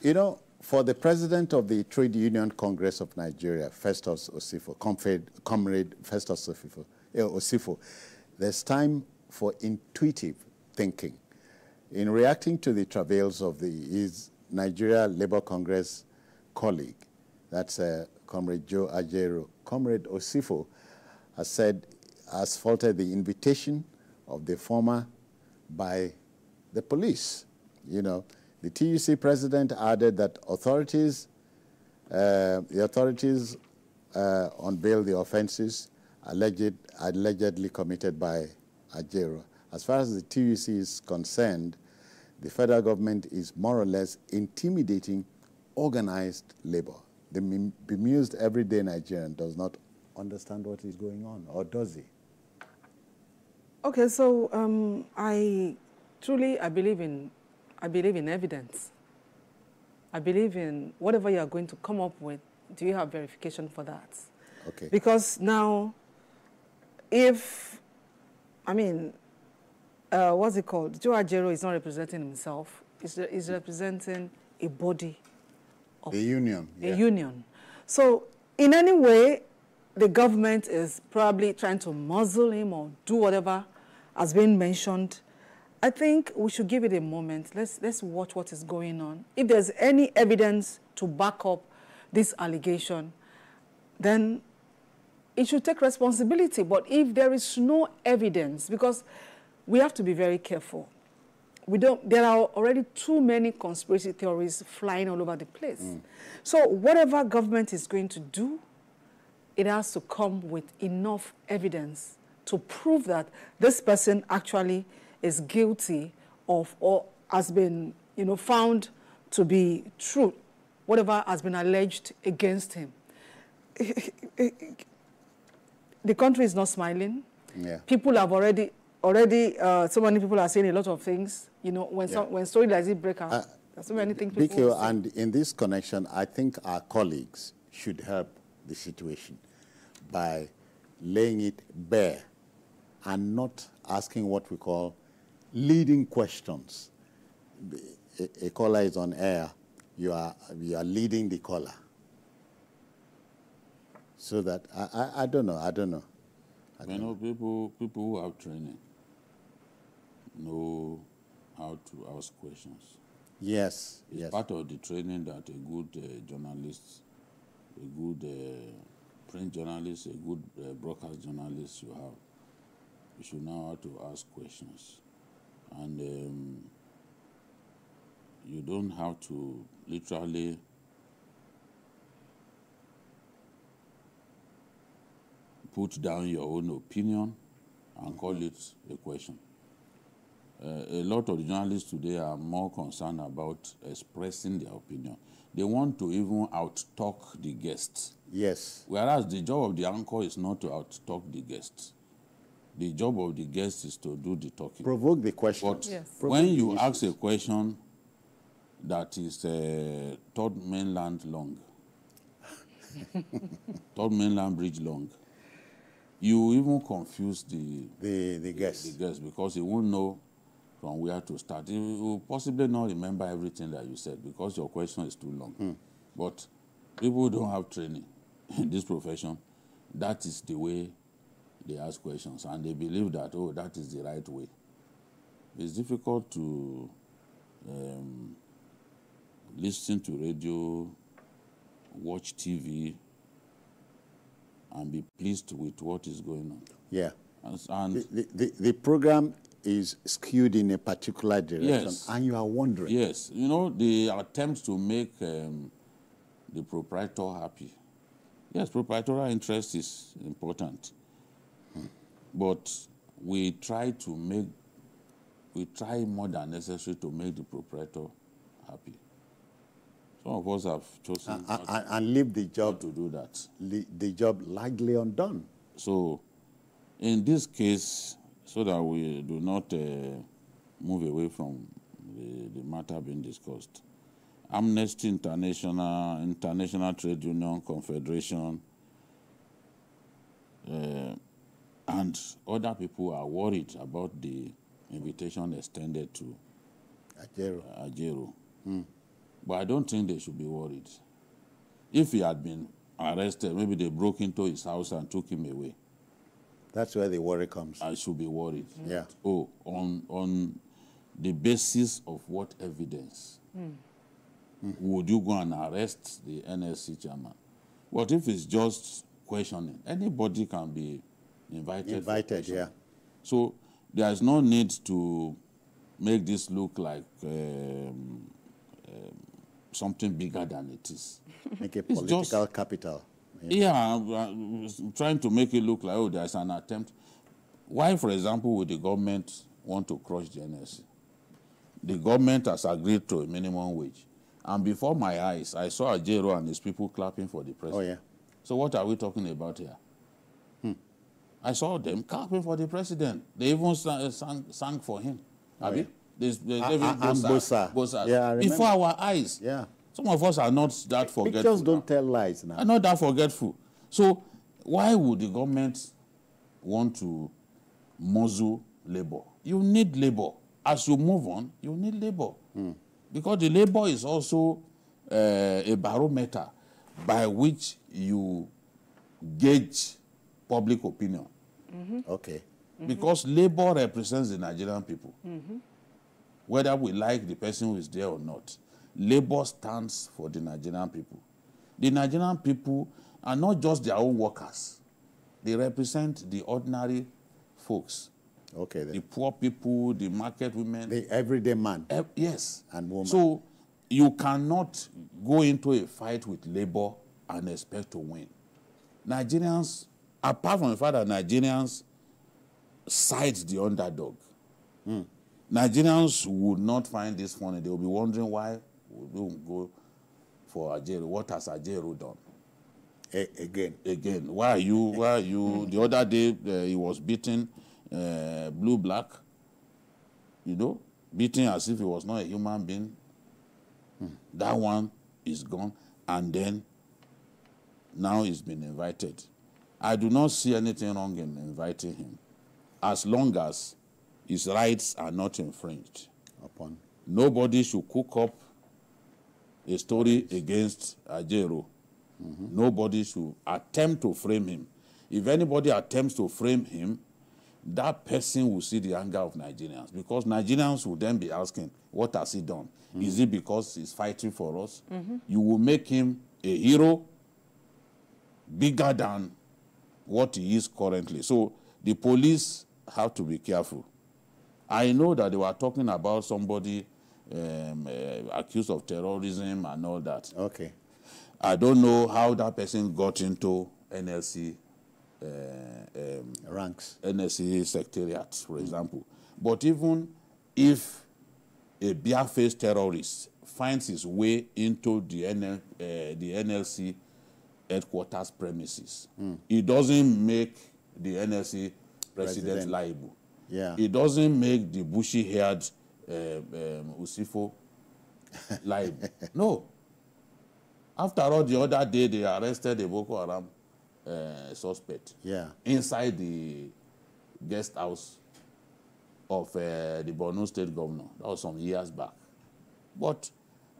You know, for the president of the Trade Union Congress of Nigeria, Festus Osifo, Comrade Festus Osifo, there's time for intuitive thinking. In reacting to the travails of his Nigeria Labour Congress colleague, that's Comrade Joe Ajaero, Comrade Osifo has faulted the invitation of the former by the police. You know, the TUC president added that the authorities unveiled the offenses allegedly committed by Ajaero. As far as the TUC is concerned, the federal government is more or less intimidating organized labor. The bemused everyday Nigerian does not understand what is going on, or does he? Okay, so I believe in evidence. I believe in whatever you are going to come up with, do you have verification for that? Okay. Because now, if, I mean, what's it called? Joe Ajaero is not representing himself. He's representing a body. A union. A union. So, in any way, the government is probably trying to muzzle him or do whatever has been mentioned. I think we should give it a moment. Let's watch what is going on. If there's any evidence to back up this allegation, then it should take responsibility. But if there is no evidence, because we have to be very careful. There are already too many conspiracy theories flying all over the place. So whatever government is going to do, it has to come with enough evidence to prove that this person actually is guilty of or has been, found to be true, whatever has been alleged against him. The country is not smiling. Yeah. People have already, so many people are saying a lot of things. When stories like this break out, there's so many things people say. And in this connection, I think our colleagues should help the situation by laying it bare and not asking what we call leading questions. A caller is on air, you are leading the caller. So that, I don't know. People who have training know how to ask questions. Yes, it's yes. part of the training that a good journalist, a good print journalist, a good broadcast journalist you have. You should know how to ask questions. And you don't have to literally put down your own opinion and call it a question. A lot of journalists today are more concerned about expressing their opinion. They want to even out-talk the guests. Yes. Whereas the job of the anchor is not to out-talk the guests. The job of the guest is to do the talking. Provoke the question. But when you ask a question that is third mainland long, third mainland bridge long, you even confuse the guest. The guest, because he won't know from where to start. He will possibly not remember everything that you said because your question is too long. But people who don't have training in this profession, that is the way they ask questions, and they believe that, oh, that is the right way. It's difficult to listen to radio, watch TV, and be pleased with what is going on. Yeah. And the program is skewed in a particular direction, yes, and you are wondering. Yes. The attempt to make the proprietor happy. Yes, proprietorial interest is important. But we try more than necessary to make the proprietor happy. Some of us have chosen and leave the job to do that. The job largely undone. So, in this case, so that we do not move away from the matter being discussed, Amnesty International, International Trade Union Confederation, and other people are worried about the invitation extended to Ajaero. But I don't think they should be worried. If he had been arrested, maybe they broke into his house and took him away. That's where the worry comes. I should be worried. Yeah. Oh, on the basis of what evidence would you go and arrest the NSC chairman? What if it's just questioning? Anybody can be invited. Invited, yeah. So there is no need to make this look like something bigger than it is. Make a political capital. Yeah, I'm trying to make it look like, oh, there's an attempt. Why, for example, would the government want to crush the NSC? The government has agreed to a minimum wage. And before my eyes, I saw Ajaero and his people clapping for the president. Oh, yeah. So what are we talking about here? I saw them clapping for the president. They even sang for him. Oh, yeah. Bosa. Yeah, I remember. Before our eyes. Yeah. Some of us are not that forgetful. Pictures don't tell lies now. Are not that forgetful. So why would the government want to muzzle labor? You need labor. As you move on, you need labor. Because the labor is also a barometer by which you gauge public opinion. Okay. Because labor represents the Nigerian people. Whether we like the person who is there or not, labor stands for the Nigerian people. The Nigerian people are not just their own workers. They represent the ordinary folks. Okay. Then. The poor people, the market women. The everyday man. Yes. And woman. So you cannot go into a fight with labor and expect to win. Nigerians, apart from the fact that Nigerians side the underdog, Nigerians would not find this funny. They will be wondering why we don't go for Ajaero. What has Ajaero done? Again. Why are you? The other day, he was beaten blue-black, beating as if he was not a human being. That one is gone. And then, now he's been invited. I do not see anything wrong in inviting him, as long as his rights are not infringed. Nobody should cook up a story against Ajaero. Nobody should attempt to frame him. If anybody attempts to frame him, that person will see the anger of Nigerians, because Nigerians will then be asking, what has he done? Is it because he's fighting for us? You will make him a hero bigger than what he is currently. So the police have to be careful. I know that they were talking about somebody accused of terrorism and all that. Okay. I don't know how that person got into NLC ranks. NLC secretariat, for example. But even if a bare-faced terrorist finds his way into the NLC headquarters premises, it doesn't make the NLC president liable. Yeah. It doesn't make the bushy-haired Osifo liable. No. After all, the other day, they arrested a Boko Haram suspect inside the guest house of the Borno State governor. That was some years back. But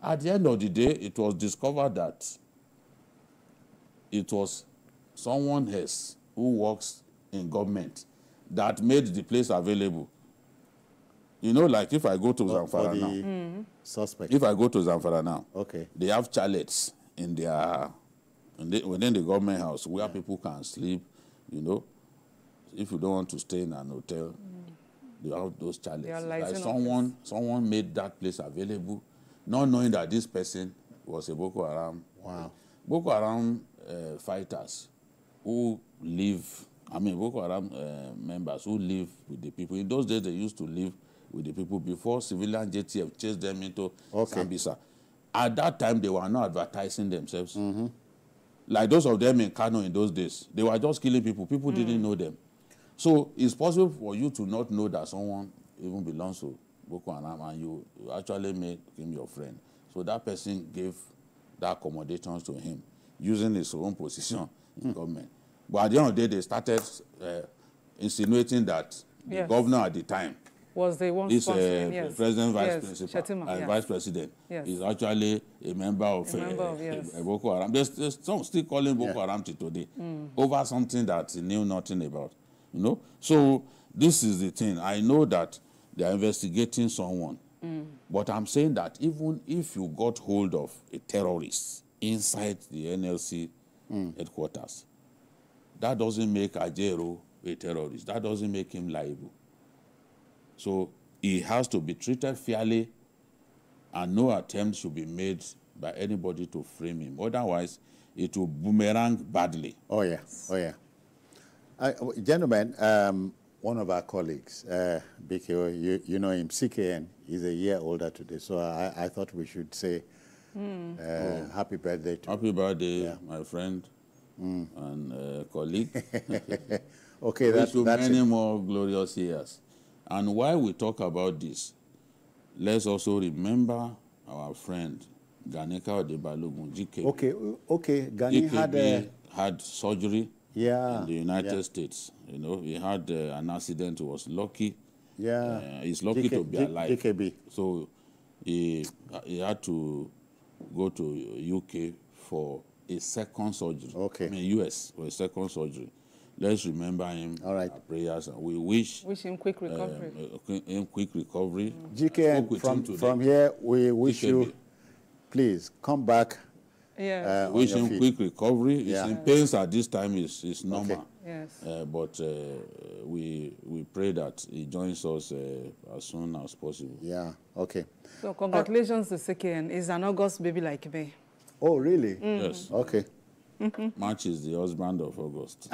at the end of the day, it was discovered that it was someone else who works in government that made the place available. Like if I go to Zamfara now, suspect. If I go to Zamfara now, okay, they have chalets in their within the government house where people can sleep. If you don't want to stay in an hotel, they have those chalets. Like someone made that place available, not knowing that this person was a Boko Haram. Wow. Boko Haram fighters who live. Boko Haram members who live with the people. In those days, they used to live with the people before civilian JTF chased them into Sambisa. At that time, they were not advertising themselves. Like those of them in Kano in those days. They were just killing people. People didn't know them. So it's possible for you to not know that someone even belongs to Boko Haram and you actually made him your friend. So that person gave the accommodations to him using his own position in government. But at the end of the day, they started insinuating that the governor at the time was the one sponsoring, yes. President, vice yes. principal, Shatima, yes. vice president, yes. is actually a member of, yes. Boko Haram. There's some still calling Boko Haram till today over something that he knew nothing about, you know. So this is the thing. I know that they are investigating someone, but I'm saying that even if you got hold of a terrorist inside the NLC headquarters, that doesn't make Ajaero a terrorist. That doesn't make him liable. So he has to be treated fairly, and no attempt should be made by anybody to frame him. Otherwise, it will boomerang badly. Oh, yeah. Oh, yeah. Gentlemen, one of our colleagues, BKO, you know him, CKN, is a year older today, so I thought we should say happy birthday to Happy birthday, my friend and colleague. Okay, that's many it. more glorious years. And while we talk about this, let's also remember our friend, Ganika Odebalogun, GKB. Okay, Gani had surgery in the United States. You know, he had an accident, he was lucky. Yeah. He's lucky to be alive. GKB. So he had to go to UK for a second surgery. Okay. I mean, US for a second surgery. Let's remember him. All right. Our prayers, and we wish him quick recovery. Quick recovery. GKN, from here, we wish you, please come back. Yeah. Wish him quick recovery. He's in pains at this time. Is normal. Okay. Yes. But we pray that he joins us as soon as possible. Yeah. Okay. So congratulations to CKN. He's an August baby like me. Oh, really? Yes. Okay. March is the husband of August.